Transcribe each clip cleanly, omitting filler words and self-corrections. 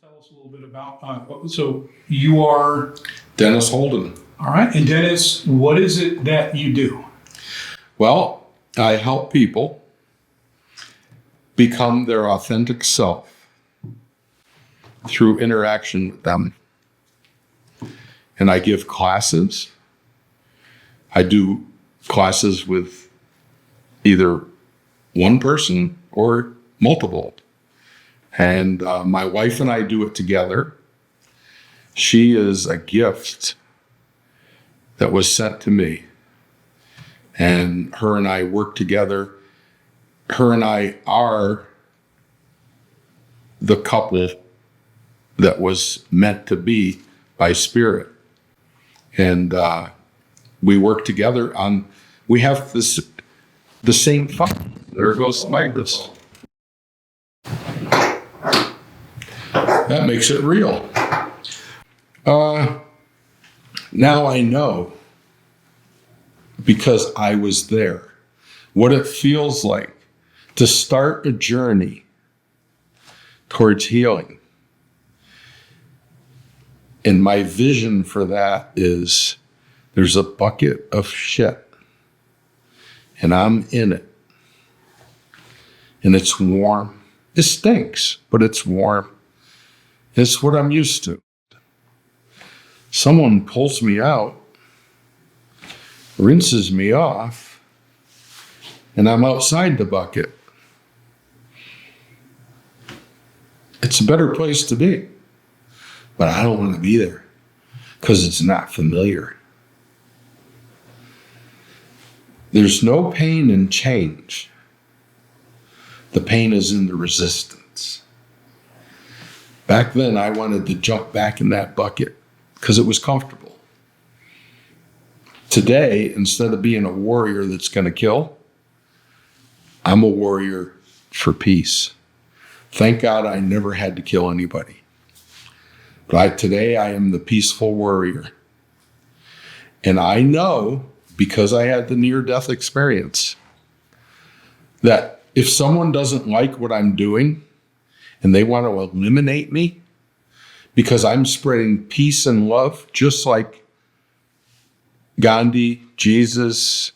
Tell us a little bit about, so you are, Dennis Holden. all right, and Dennis, what is it that you do? Well, I help people become their authentic self through interaction with them. And I give classes. I do classes with either one person or multiple. And my wife and I do it together. She is a gift that was sent to me. And her and I work together. Her and I are the couple that was meant to be by Spirit. And we work together on, we have the same fun. There goes the microphone. That makes it real. Now I know, because I was there, what it feels like to start a journey towards healing. And my vision for that is there's a bucket of shit and I'm in it. And it's warm. It stinks, but it's warm. It's what I'm used to. Someone pulls me out, rinses me off, and I'm outside the bucket. It's a better place to be, but I don't want to be there because it's not familiar. There's no pain in change. The pain is in the resistance. Back then, I wanted to jump back in that bucket because it was comfortable. Today, instead of being a warrior that's going to kill, I'm a warrior for peace. Thank God I never had to kill anybody. But today I am the peaceful warrior. And I know, because I had the near-death experience, that if someone doesn't like what I'm doing and they want to eliminate me because I'm spreading peace and love, just like Gandhi, Jesus,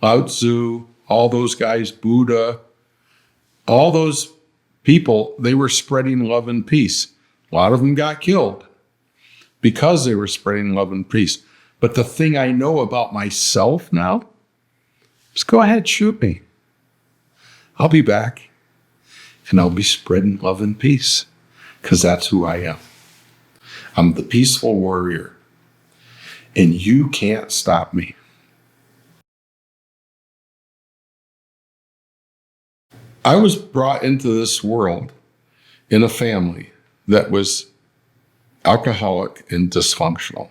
Lao Tzu, all those guys, Buddha, all those people, they were spreading love and peace. A lot of them got killed because they were spreading love and peace. But the thing I know about myself now is go ahead, shoot me. I'll be back and I'll be spreading love and peace because that's who I am. I'm the peaceful warrior and you can't stop me. I was brought into this world in a family that was alcoholic and dysfunctional.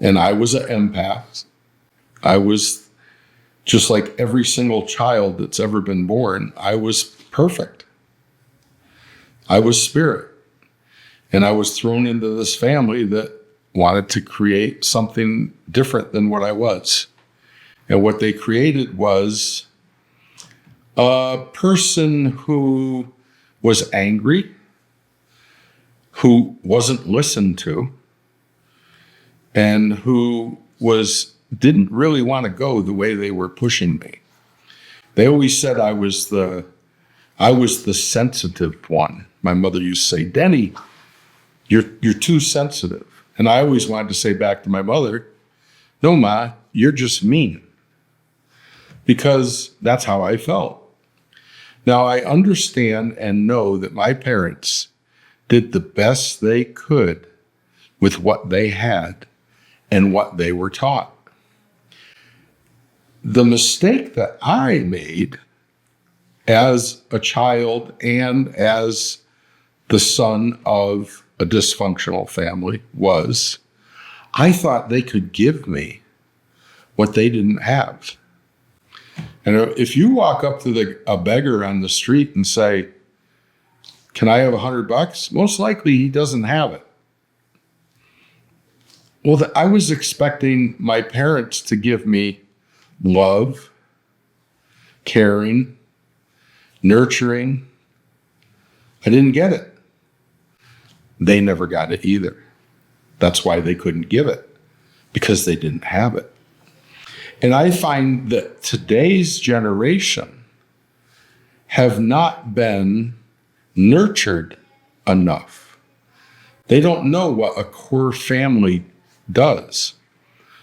And I was an empath. I was just like every single child that's ever been born. I was perfect. I was spirit. And I was thrown into this family that wanted to create something different than what I was. And what they created was a person who was angry, who wasn't listened to, and who didn't really want to go the way they were pushing me. They always said I was the sensitive one. My mother used to say, "Denny, you're too sensitive." And I always wanted to say back to my mother, "No, Ma, you're just mean." Because that's how I felt. Now I understand and know that my parents did the best they could with what they had and what they were taught. The mistake that I made as a child and as the son of a dysfunctional family was I thought they could give me what they didn't have. And if you walk up to a beggar on the street and say, "Can I have $100?" Most likely he doesn't have it. Well, I was expecting my parents to give me love, caring, nurturing. I didn't get it. They never got it either. That's why they couldn't give it, because they didn't have it. And I find that today's generation have not been nurtured enough. They don't know what a core family does.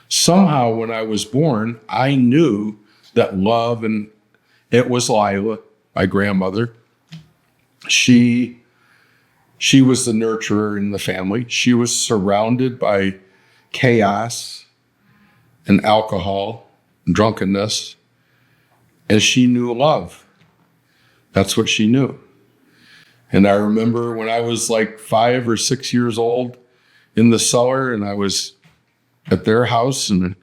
Somehow when I was born, I knew that love, and it was Lila, my grandmother. She was the nurturer in the family. She was surrounded by chaos and alcohol, and drunkenness, and she knew love. That's what she knew. And I remember when I was like 5 or 6 years old in the cellar, and I was at their house, and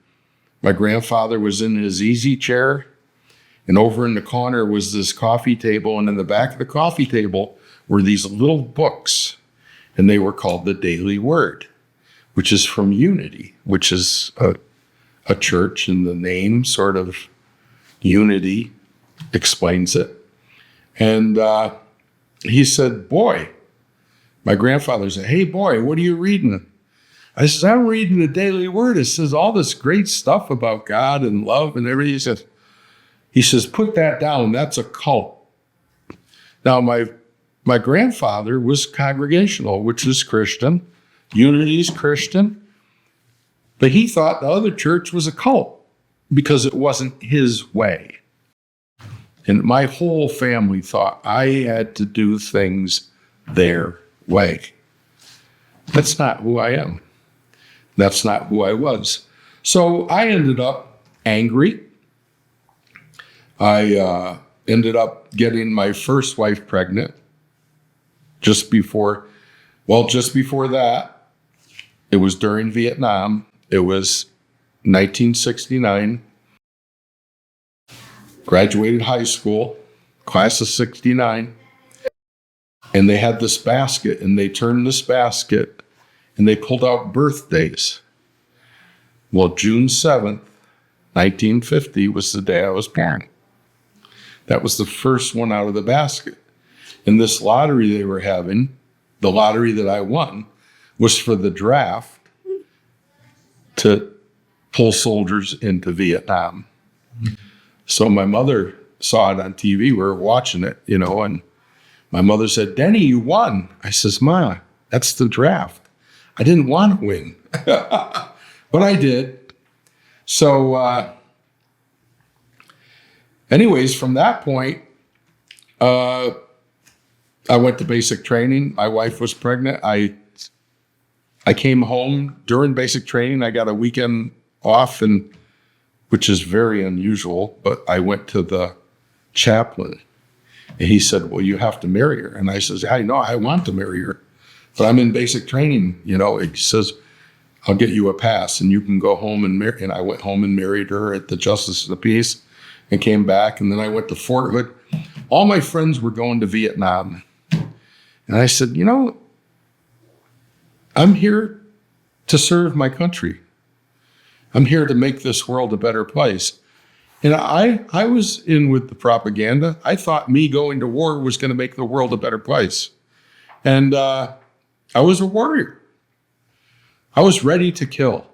my grandfather was in his easy chair, and over in the corner was this coffee table, and in the back of the coffee table were these little books, and they were called the Daily Word, which is from Unity, which is a church, and the name sort of Unity explains it. And he said, boy, my grandfather said, hey, boy, what are you reading? I said, I'm reading the Daily Word. It says all this great stuff about God and love and everything. He says, put that down. That's a cult. Now, my grandfather was Congregational, which is Christian. Unity's Christian. But he thought the other church was a cult because it wasn't his way. And my whole family thought I had to do things their way. That's not who I am. That's not who I was. So I ended up angry. I ended up getting my first wife pregnant just before that. It was during Vietnam. It was 1969. Graduated high school, class of 69. And they had this basket, and they turned this basket, and they pulled out birthdays. Well, June 7th, 1950 was the day I was born. That was the first one out of the basket. And this lottery they were having, the lottery that I won, was for the draft to pull soldiers into Vietnam. So my mother saw it on TV. We were watching it, and my mother said, Denny, you won. I says, Ma, that's the draft. I didn't want to win, but I did. So anyways, from that point, I went to basic training. My wife was pregnant. I came home during basic training. I got a weekend off, which is very unusual, but I went to the chaplain, and he said, well, you have to marry her. And I says, I know, I want to marry her, but I'm in basic training. He says, I'll get you a pass and you can go home and marry. And I went home and married her at the Justice of the Peace and came back. And then I went to Fort Hood. All my friends were going to Vietnam. And I said, I'm here to serve my country. I'm here to make this world a better place. And I was in with the propaganda. I thought me going to war was going to make the world a better place. And I was a warrior. I was ready to kill.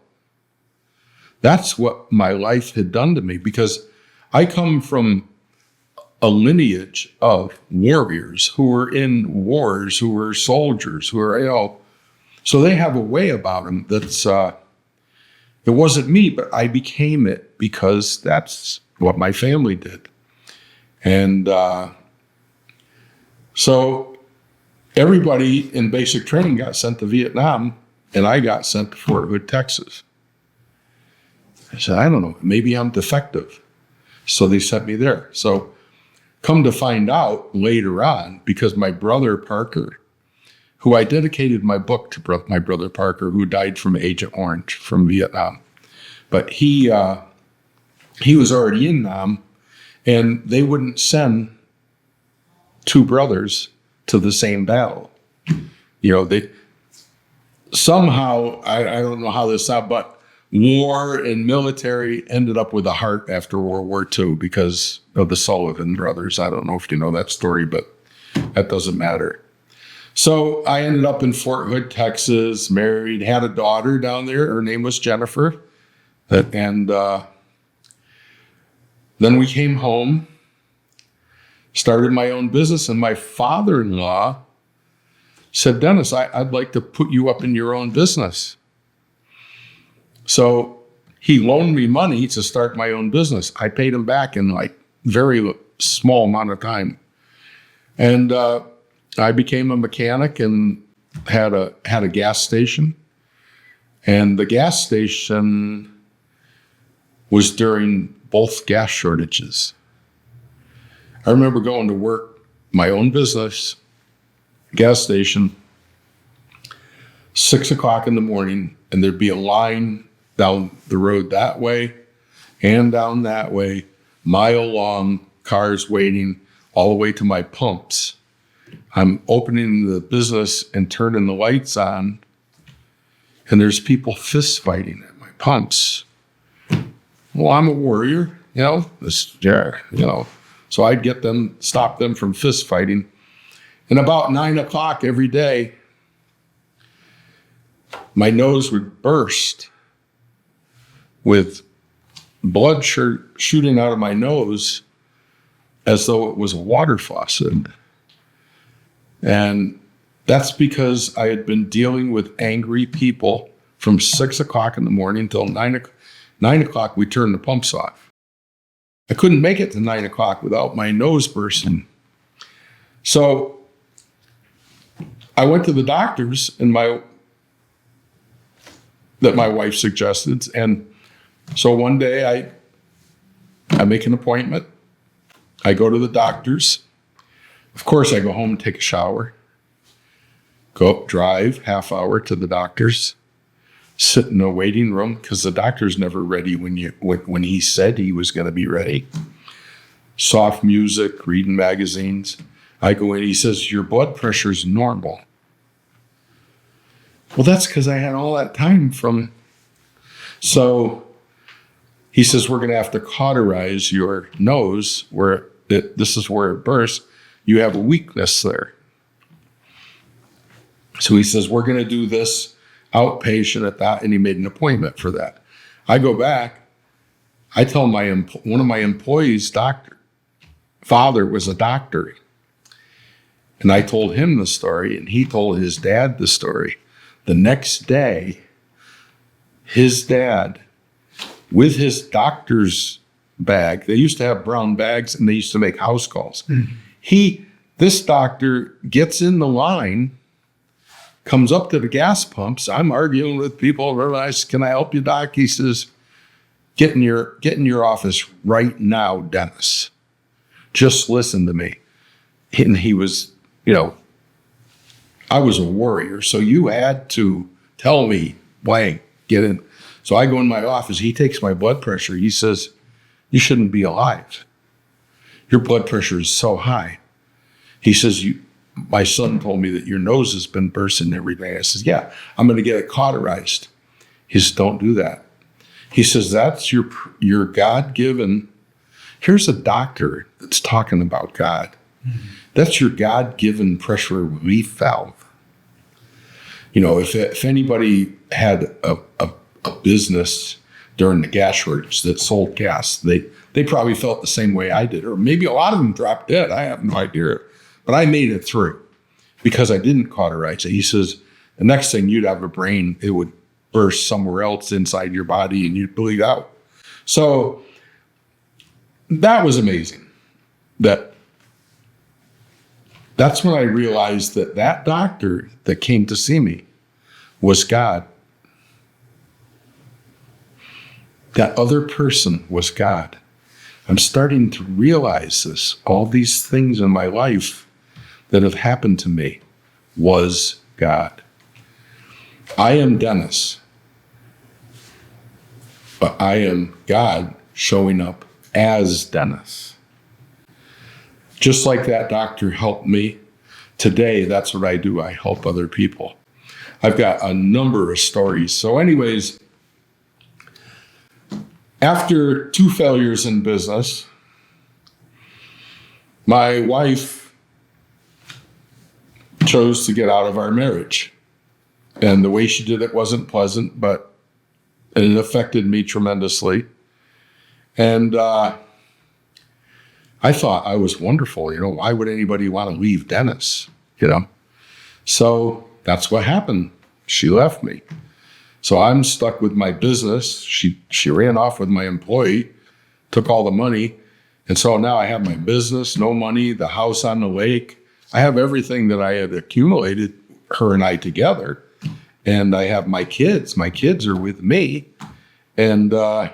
That's what my life had done to me, because I come from a lineage of warriors who were in wars, who were soldiers, who were, so they have a way about them that's, it wasn't me, but I became it because that's what my family did. And so everybody in basic training got sent to Vietnam, and I got sent to Fort Hood, Texas. I said, I don't know, maybe I'm defective. So they sent me there. So come to find out later on, because my brother Parker, who I dedicated my book to my brother Parker, who died from Agent Orange from Vietnam. But he was already in Nam, and they wouldn't send two brothers to the same battle. They somehow, I don't know how this happened, but war and military ended up with a heart after World War II because of the Sullivan brothers. I don't know if you know that story, but that doesn't matter. So I ended up in Fort Hood, Texas, married, had a daughter down there. Her name was Jennifer. And then we came home, started my own business, and my father-in-law said, Dennis, I'd like to put you up in your own business. So he loaned me money to start my own business. I paid him back in like very small amount of time. And I became a mechanic and had a gas station. And the gas station was during both gas shortages. I remember going to work, my own business, gas station, 6 o'clock in the morning, and there'd be a line down the road that way and down that way, mile long, cars waiting all the way to my pumps. I'm opening the business and turning the lights on, and there's people fist fighting at my pumps. Well, I'm a warrior, so I'd get them, stop them from fist fighting. And about 9 o'clock every day, my nose would burst with blood shooting out of my nose as though it was a water faucet. And that's because I had been dealing with angry people from 6 o'clock in the morning until 9 o'clock, we turned the pumps off. I couldn't make it to 9 o'clock without my nose bursting. So I went to the doctors that my wife suggested. And so one day I make an appointment. I go to the doctors. Of course, I go home and take a shower, go up, drive half hour to the doctor's, sit in a waiting room because the doctor's never ready when he said he was going to be ready. Soft music, reading magazines. I go in, he says, your blood pressure's normal. Well, that's because I had all that time so he says, we're going to have to cauterize your nose this is where it bursts. You have a weakness there. So he says, we're going to do this outpatient at that. And he made an appointment for that. I go back. I tell one of my employees' father was a doctor. And I told him the story, and he told his dad the story. The next day, his dad, with his doctor's bag, they used to have brown bags and they used to make house calls. This doctor gets in the line, comes up to the gas pumps. I'm arguing with people. I said, can I help you, doc? He says, get in your office right now, Dennis. Just listen to me. And he was, I was a warrior, so you had to tell me, blank, get in. So I go in my office. He takes my blood pressure. He says, you shouldn't be alive. Your blood pressure is so high. He says, my son told me that your nose has been bursting every day. I says, yeah, I'm going to get it cauterized. He says, don't do that. He says, that's your God-given. Here's a doctor that's talking about God. Mm-hmm. That's your God-given pressure relief valve. If anybody had a business during the gas shortage that sold gas, they probably felt the same way I did. Or maybe a lot of them dropped dead. I have no idea. But I made it through because I didn't cauterize it. He says, the next thing you'd have a brain, it would burst somewhere else inside your body and you'd bleed out. So that was amazing. That's when I realized that doctor that came to see me was God. That other person was God. I'm starting to realize this. All these things in my life that have happened to me was God. I am Dennis, but I am God showing up as Dennis. Just like that doctor helped me, today that's what I do. I help other people. I've got a number of stories. So anyways, after 2 failures in business, my wife chose to get out of our marriage. And the way she did it wasn't pleasant, but it affected me tremendously. And I thought I was wonderful. Why would anybody want to leave Dennis? So that's what happened. She left me. So I'm stuck with my business. She ran off with my employee, took all the money. And so now I have my business, no money, the house on the lake. I have everything that I had accumulated, her and I together. And I have my kids. My kids are with me. And I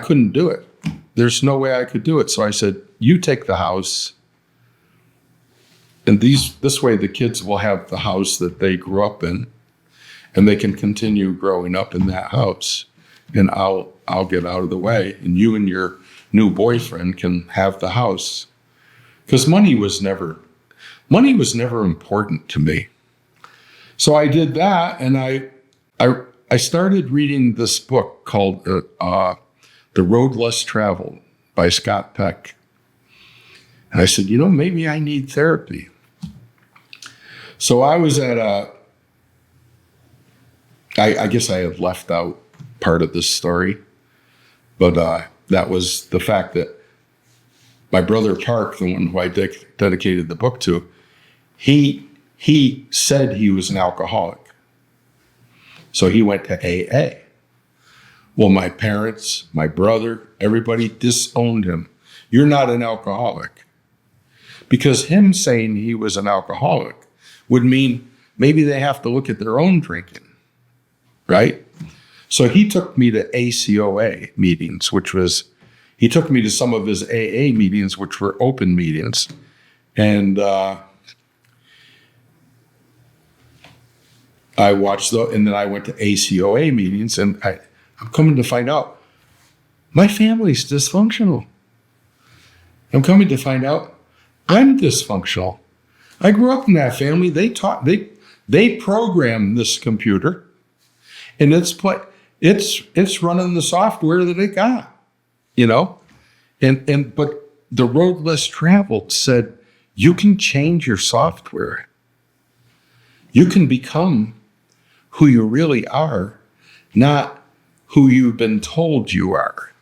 couldn't do it. There's no way I could do it. So I said, you take the house. And this way the kids will have the house that they grew up in. And they can continue growing up in that house. And I'll get out of the way. And you and your new boyfriend can have the house. Because money was never important to me. So I did that, and I started reading this book called The Road Less Traveled by Scott Peck. And I said, maybe I need therapy. So I was at I guess I had left out part of this story, but that was the fact that my brother Park, the one who I dedicated the book to, he said he was an alcoholic. So he went to AA. Well, my parents, my brother, everybody disowned him. You're not an alcoholic. Because him saying he was an alcoholic would mean maybe they have to look at their own drinking, right? So he took me to ACOA meetings, he took me to some of his AA meetings, which were open meetings. And I watched and then I went to ACOA meetings, and I'm coming to find out my family's dysfunctional. I'm coming to find out I'm dysfunctional. I grew up in that family. They programmed this computer, and it's running the software that it got, but the Road Less Traveled said you can change your software. You can become who you really are, not who you've been told you are.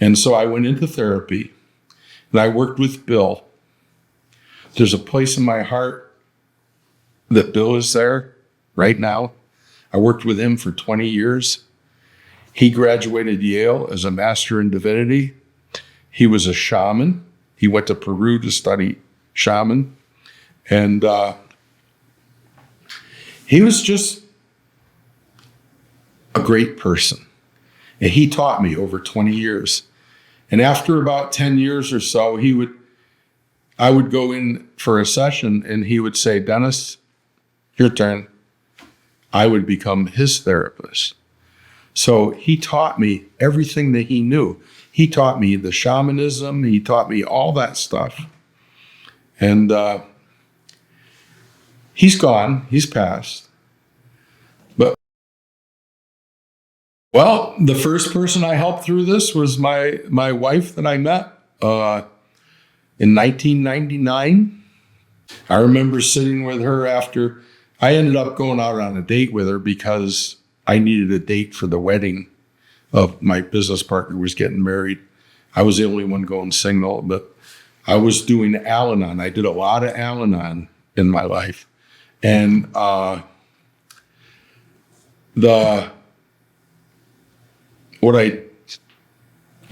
And so I went into therapy, and I worked with Bill. There's a place in my heart that Bill is there right now. I worked with him for 20 years. He graduated Yale as a master in divinity. He was a shaman. He went to Peru to study shaman. And he was just a great person. And he taught me over 20 years. And after about 10 years or so, I would go in for a session, and he would say, Dennis, your turn. I would become his therapist. So he taught me everything that he knew. He taught me the shamanism. He taught me all that stuff. And he's gone. He's passed. But, well, the first person I helped through this was my wife that I met in 1999. I remember sitting with her after I ended up going out on a date with her because I needed a date for the wedding of my business partner was getting married. I was the only one going single, but I was doing Al-Anon. I did a lot of Al-Anon in my life. And when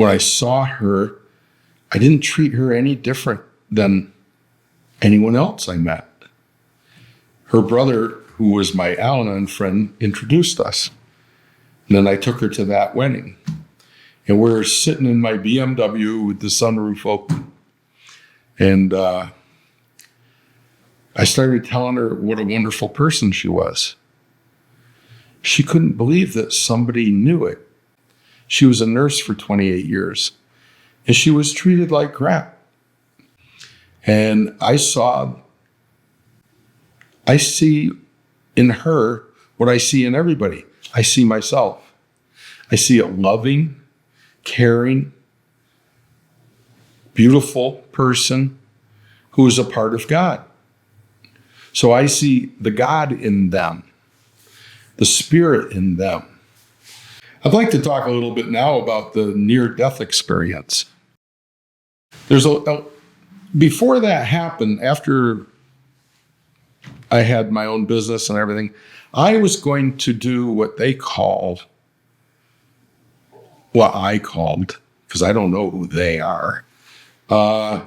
I saw her, I didn't treat her any different than anyone else I met. Her brother, who was my Al-Anon friend, introduced us. And then I took her to that wedding. And we're sitting in my BMW with the sunroof open. And I started telling her what a wonderful person she was. She couldn't believe that somebody knew it. She was a nurse for 28 years. And she was treated like crap. And I see in her what I see in everybody. I see myself. I see a loving, caring, beautiful person who is a part of God. So I see the God in them, the Spirit in them. I'd like to talk a little bit now about the near-death experience. Before that happened, after I had my own business and everything, I was going to do what I called, because I don't know who they are, a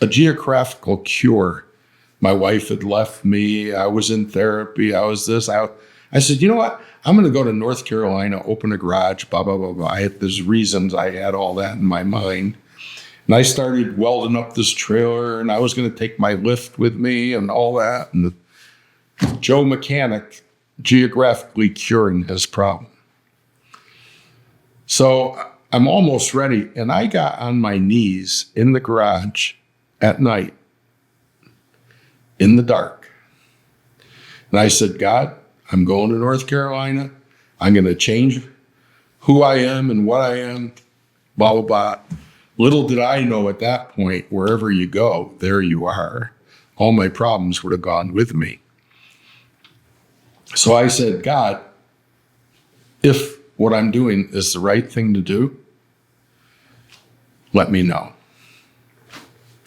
geographical cure. My wife had left me. I was in therapy. I was this. I said, you know what? I'm going to go to North Carolina, open a garage, blah, blah, blah, blah. There's reasons I had all that in my mind. And I started welding up this trailer, and I was going to take my lift with me and all that. And Joe Mechanic geographically curing his problem. So I'm almost ready. And I got on my knees in the garage at night, in the dark. And I said, God, I'm going to North Carolina. I'm going to change who I am and what I am, blah, blah, blah. Little did I know at that point, wherever you go, there you are. All my problems would have gone with me. So I said, God, if what I'm doing is the right thing to do, let me know.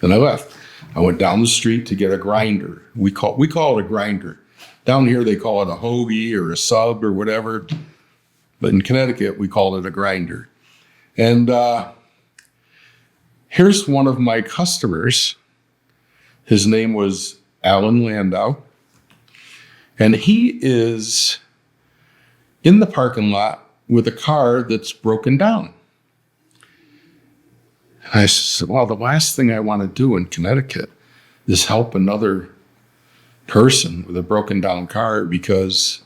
Then I left. I went down the street to get a grinder. We call it a grinder. Down here, they call it a hoagie or a sub or whatever. But in Connecticut, we call it a grinder. And here's one of my customers. His name was Alan Landau. And he is in the parking lot with a car that's broken down. And I said, well, the last thing I want to do in Connecticut is help another person with a broken down car, because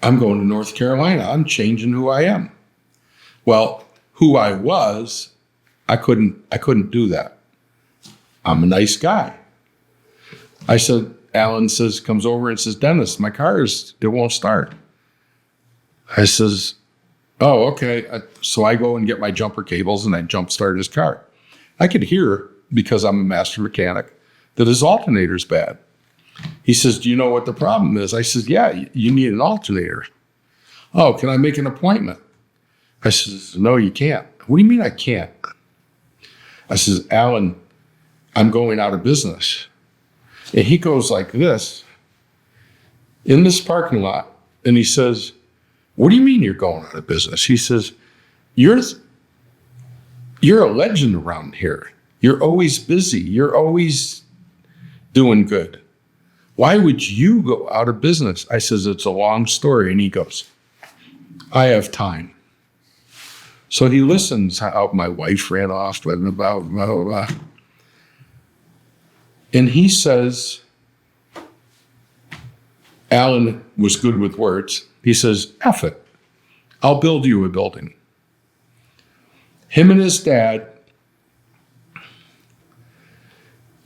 I'm going to North Carolina. I'm changing who I am. Well, who I was, I couldn't do that. I'm a nice guy. I said, Alan comes over and says, Dennis, my car it won't start. I says, oh, okay. So I go and get my jumper cables and I jump start his car. I could hear, because I'm a master mechanic, that his alternator's bad. He says, do you know what the problem is? I says, yeah, you need an alternator. Oh, can I make an appointment? I says, no, you can't. What do you mean I can't? I says, Alan, I'm going out of business. And he goes like this in this parking lot. And he says, what do you mean you're going out of business? He says, you're a legend around here. You're always busy. You're always doing good. Why would you go out of business? I says, it's a long story. And he goes, I have time. So he listens how my wife ran off and about blah, blah, blah. And he says, Alan was good with words. He says, F it. I'll build you a building. Him and his dad,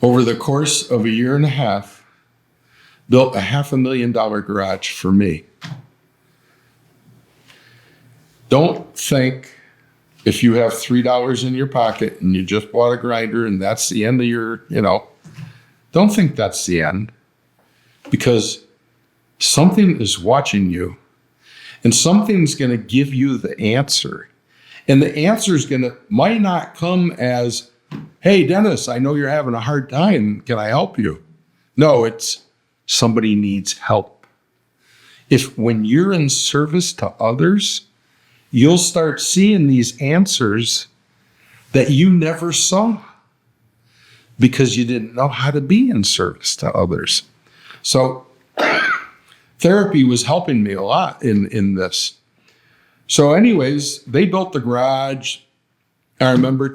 over the course of a year and a half, built a $500,000 garage for me. Don't think if you have $3 in your pocket and you just bought a grinder and that's the end of your, don't think that's the end, because something is watching you and something's going to give you the answer. And the answer is might not come as, hey, Dennis, I know you're having a hard time. Can I help you? No, it's somebody needs help. When you're in service to others, you'll start seeing these answers that you never saw because you didn't know how to be in service to others. So therapy was helping me a lot in this. So anyways, they built the garage. I remember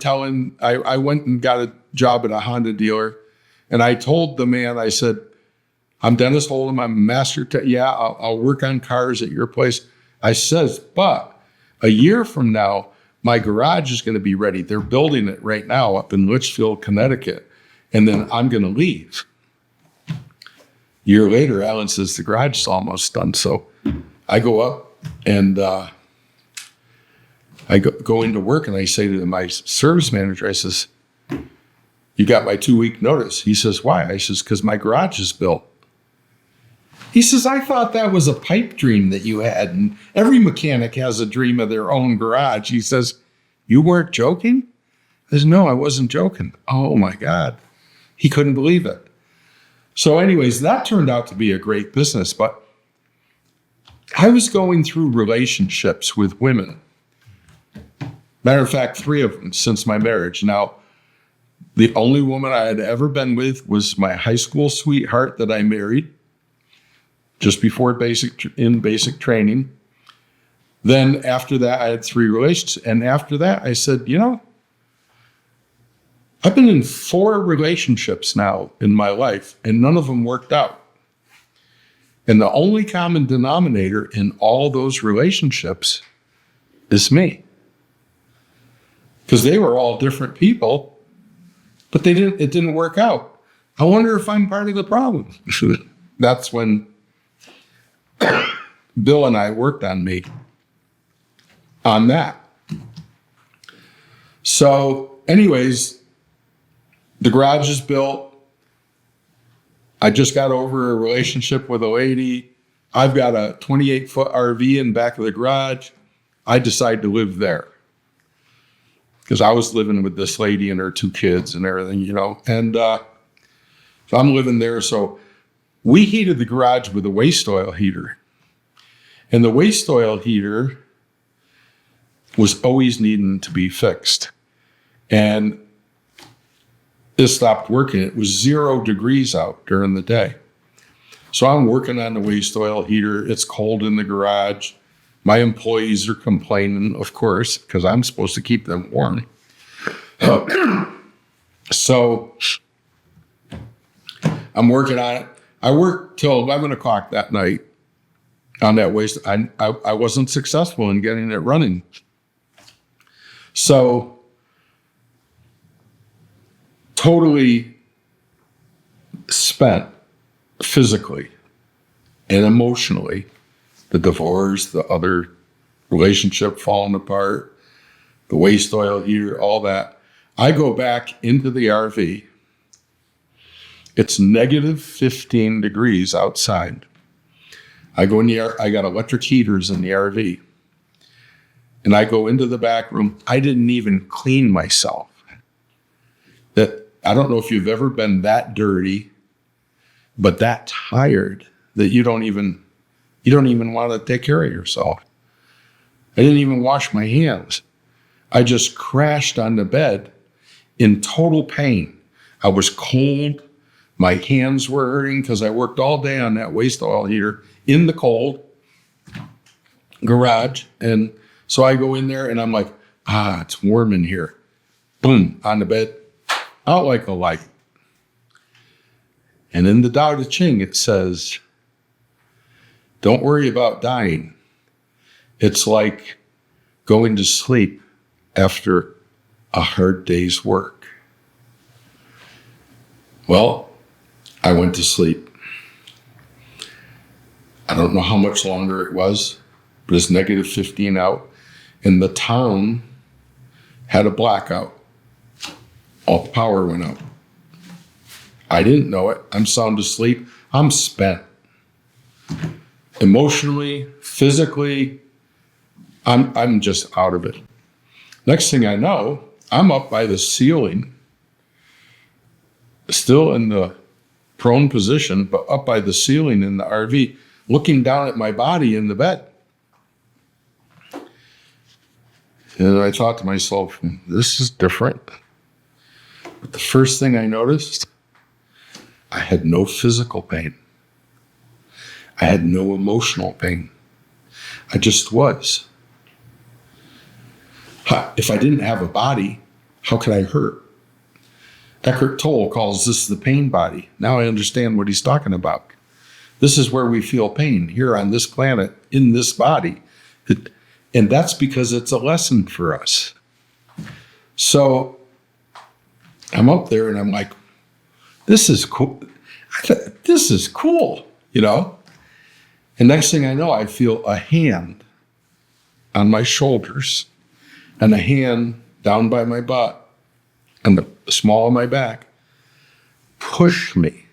I went and got a job at a Honda dealer, and I told the man, I said, I'm Dennis Holden. I'm a master. Yeah, I'll work on cars at your place. I says, but a year from now, my garage is going to be ready. They're building it right now up in Litchfield, Connecticut. And then I'm going to leave. A year later, Alan says, the garage is almost done. So I go up and I go into work, and I say to my service manager, I says, You got my 2-week notice. He says, why? I says, because my garage is built. He says, I thought that was a pipe dream that you had. And every mechanic has a dream of their own garage. He says, you weren't joking? I says, no, I wasn't joking. Oh my God. He couldn't believe it. So anyways, that turned out to be a great business. But I was going through relationships with women. Matter of fact, 3 of them since my marriage. Now, the only woman I had ever been with was my high school sweetheart that I married just before basic training. Then after that, I had 3 relationships. And after that, I said, I've been in 4 relationships now in my life, and none of them worked out. And the only common denominator in all those relationships is me. Because they were all different people, but it didn't work out. I wonder if I'm part of the problem. That's when Bill and I worked on me on that. So anyways, the garage is built. I just got over a relationship with a lady. I've got a 28-foot RV in the back of the garage. I decided to live there because I was living with this lady and her 2 kids and everything, And so I'm living there. So we heated the garage with a waste oil heater. And the waste oil heater was always needing to be fixed. And it stopped working. It was 0 degrees out during the day. So I'm working on the waste oil heater. It's cold in the garage. My employees are complaining, of course, because I'm supposed to keep them warm. So I'm working on it. I worked till 11 o'clock that night on that waste. I wasn't successful in getting it running. So totally spent physically and emotionally. The divorce, the other relationship falling apart, the waste oil heater, all that. I go back into the RV. It's negative 15 degrees outside. I go in I got electric heaters in the RV. And I go into the back room. I didn't even clean myself. I don't know if you've ever been that dirty, but that tired that you don't even want to take care of yourself. I didn't even wash my hands. I just crashed on the bed in total pain. I was cold. My hands were hurting because I worked all day on that waste oil heater in the cold garage. And so I go in there and I'm like, it's warm in here. Boom, on the bed, out like a light. And in the Tao Te Ching, it says, don't worry about dying. It's like going to sleep after a hard day's work. Well, I went to sleep. I don't know how much longer it was, but it's negative 15 out. And the town had a blackout. All the power went out. I didn't know it. I'm sound asleep. I'm spent. Emotionally, physically, I'm just out of it. Next thing I know, I'm up by the ceiling, still in the prone position, but up by the ceiling in the RV, looking down at my body in the bed. And I thought to myself, this is different. But the first thing I noticed, I had no physical pain. I had no emotional pain. I just was. If I didn't have a body, how could I hurt? Eckhart Tolle calls this the pain body. Now I understand what he's talking about. This is where we feel pain, here on this planet, in this body. And that's because it's a lesson for us. So I'm up there and I'm like, this is cool. This is cool, And next thing I know, I feel a hand on my shoulders and a hand down by my butt and the small of my back. push me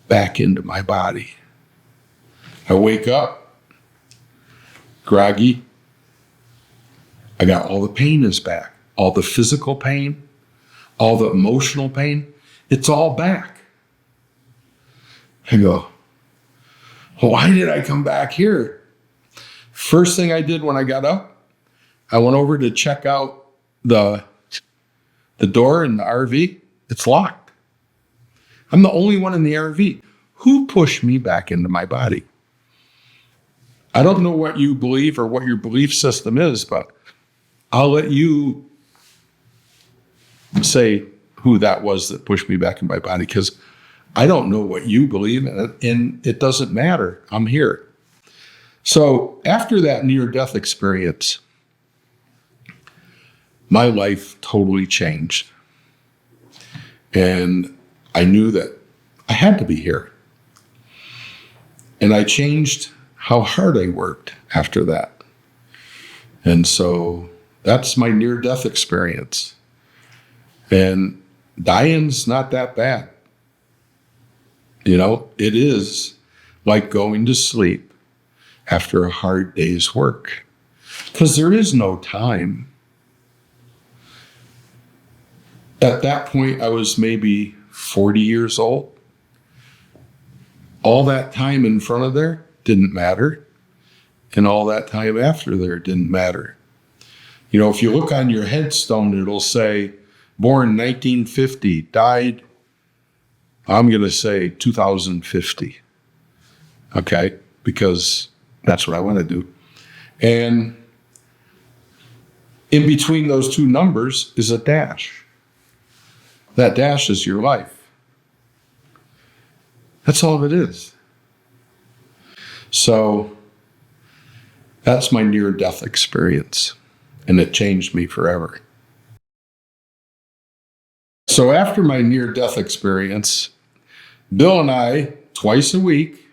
back into my body. I wake up groggy. I got all the pain is back, all the physical pain, all the emotional pain. It's all back. I go, why did I come back here? First thing I did when I got up, I went over to check out the door in the RV. It's locked. I'm the only one in the RV. Who pushed me back into my body? I don't know what you believe or what your belief system is, but I'll let you say who that was that pushed me back in my body, because I don't know what you believe, and it doesn't matter. I'm here. So after that near-death experience, my life totally changed. And I knew that I had to be here. And I changed how hard I worked after that. And so that's my near-death experience. And dying's not that bad. You know, it is like going to sleep after a hard day's work, because there is no time. At that point, I was maybe 40 years old. All that time in front of there didn't matter. And all that time after there didn't matter. You know, if you look on your headstone, it'll say, born 1950, died, I'm going to say 2050. Okay? Because that's what I want to do. And in between those two numbers is a dash. That dash is your life. That's all it is. So that's my near-death experience, and it changed me forever. So after my near-death experience, Bill and I, twice a week,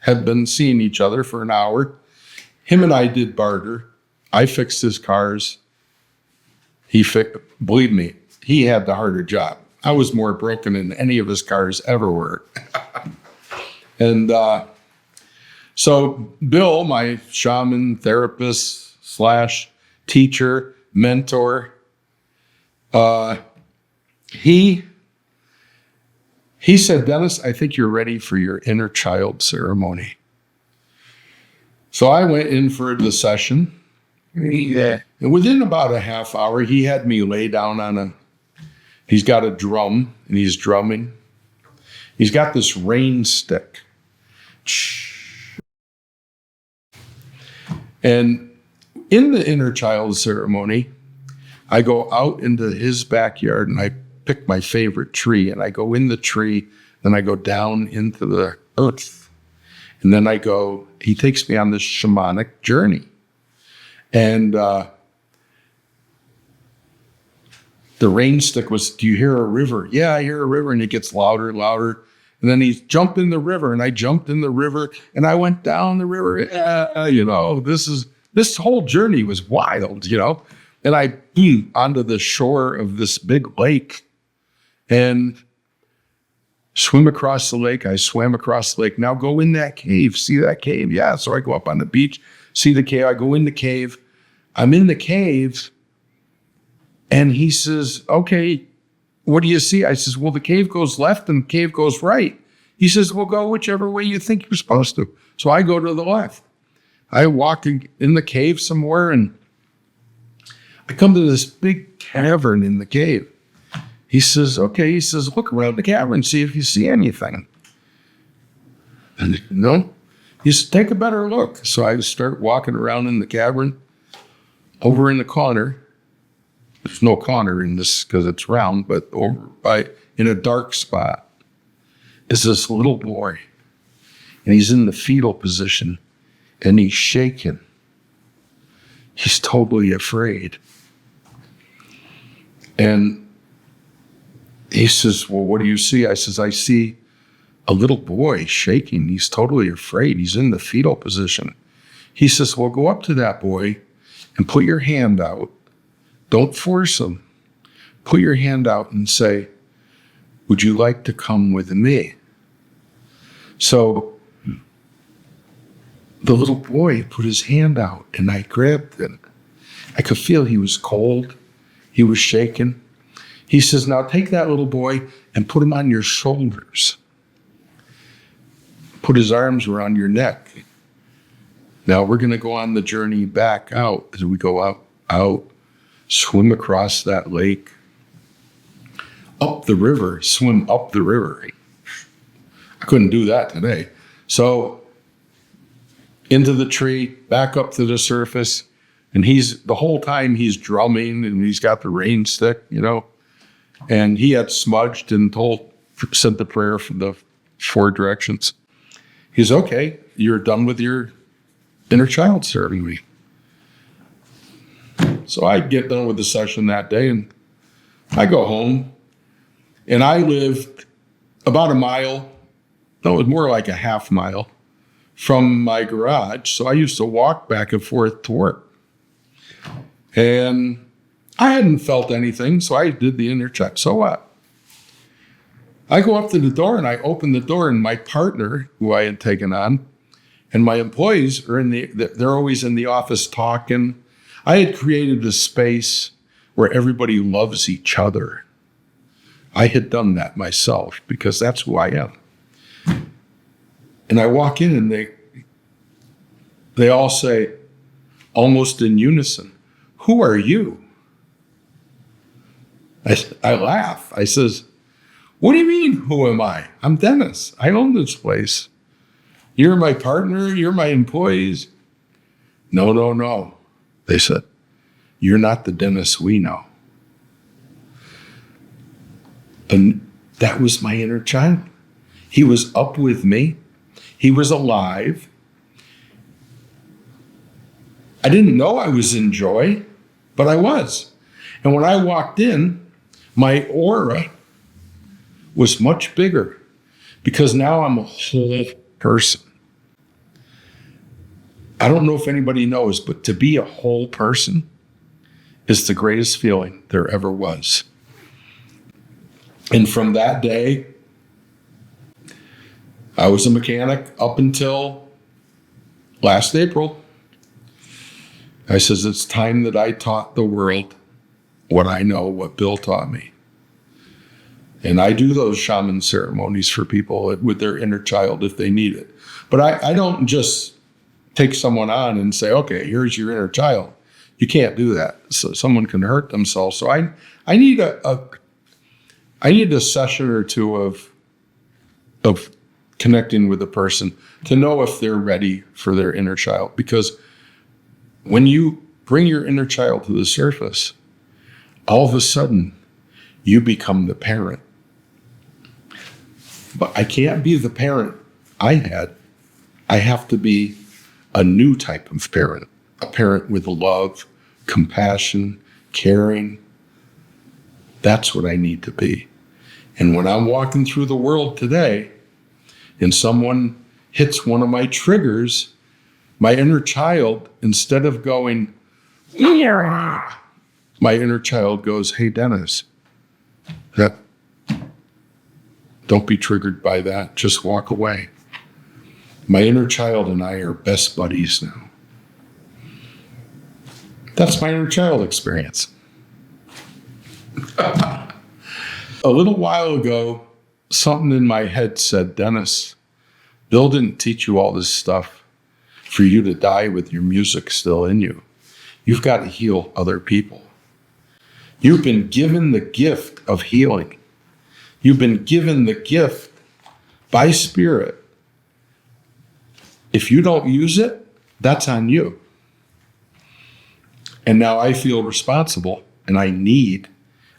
have been seeing each other for an hour. Him and I did barter. I fixed his cars. Believe me, he had the harder job. I was more broken than any of his cars ever were. And so Bill, my shaman therapist / teacher, mentor, he said, Dennis, I think you're ready for your inner child ceremony. So I went in for the session. And within about a half hour, he had me lay down he's got a drum and he's drumming. He's got this rain stick. And in the inner child ceremony, I go out into his backyard and I pick my favorite tree, and I go in the tree, then I go down into the earth. And then he takes me on this shamanic journey. And the rain stick was, do you hear a river? Yeah, I hear a river. And it gets louder, louder. And then he's jumped in the river, and I jumped in the river, and I went down the river. You know, this whole journey was wild, you know. And I onto the shore of this big lake and swim across the lake. I swam across the lake. Now go in that cave. See that cave? Yeah. So I go up on the beach, see the cave. I go in the cave. I'm in the cave. And he says, okay, what do you see? I says, well, the cave goes left and the cave goes right. He says, well, go whichever way you think you're supposed to. So I go to the left. I walk in the cave somewhere, and I come to this big cavern in the cave. He says, okay, look around the cavern, see if you see anything. And no, he says, take a better look. So I start walking around in the cavern. Over in the corner, there's no corner in this because it's round, but in a dark spot is this little boy. And he's in the fetal position, and he's shaking. He's totally afraid. And he says, well, what do you see? I says, I see a little boy shaking. He's totally afraid. He's in the fetal position. He says, well, go up to that boy and put your hand out. Don't force him. Put your hand out and say, Would you like to come with me? So the little boy put his hand out and I grabbed it. I could feel he was cold. He was shaking. He says, now take that little boy and put him on your shoulders. Put his arms around your neck. Now we're going to go on the journey back out as we go out, swim across that lake, up the river, swim up the river. I couldn't do that today. So into the tree, back up to the surface. And the whole time he's drumming and he's got the rain stick, and he had smudged and sent the prayer from the 4 directions. He's okay. You're done with your inner child serving me. So I get done with the session that day and I go home, and I lived about a mile. No, it was more like a half mile from my garage. So I used to walk back and forth to work. And I hadn't felt anything, so I did the inner check. So what? I go up to the door and I open the door, and my partner, who I had taken on, and my employees are they're always in the office talking. I had created a space where everybody loves each other. I had done that myself because that's who I am. And I walk in and they all say, almost in unison, "Who are you?" I laugh. I says, "What do you mean, who am I? I'm Dennis. I own this place. You're my partner. You're my employees." No. They said, "You're not the Dennis we know." And that was my inner child. He was up with me. He was alive. I didn't know I was in joy, but I was. And when I walked in, my aura was much bigger because now I'm a whole person. I don't know if anybody knows, but to be a whole person is the greatest feeling there ever was. And from that day, I was a mechanic up until last April. I says, it's time that I taught the world what I know, what Bill taught me. And I do those shaman ceremonies for people with their inner child if they need it. But I don't just take someone on and say, okay, here's your inner child. You can't do that. So someone can hurt themselves. So I need a session or two of connecting with a person to know if they're ready for their inner child. Because when you bring your inner child to the surface, all of a sudden you become the parent. But I can't be the parent I had. I have to be a new type of parent, a parent with love, compassion, caring. That's what I need to be. And when I'm walking through the world today and someone hits one of my triggers, my inner child, instead of going, my inner child goes, hey, Dennis, don't be triggered by that. Just walk away. My inner child and I are best buddies now. That's my inner child experience. A little while ago, something in my head said, Dennis, Bill didn't teach you all this stuff for you to die with your music still in you. You've got to heal other people. You've been given the gift of healing. You've been given the gift by Spirit. If you don't use it, that's on you. And now I feel responsible, and I need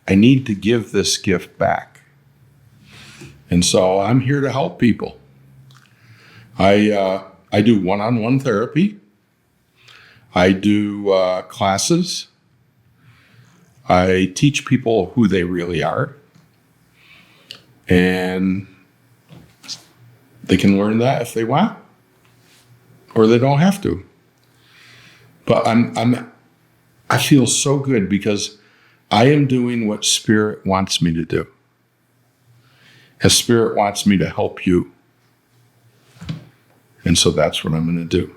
to give this gift back. And so I'm here to help people. I do one-on-one therapy. I do classes. I teach people who they really are. And they can learn that if they want, or they don't have to. But I feel so good because I am doing what Spirit wants me to do. His Spirit wants me to help you. And so that's what I'm going to do.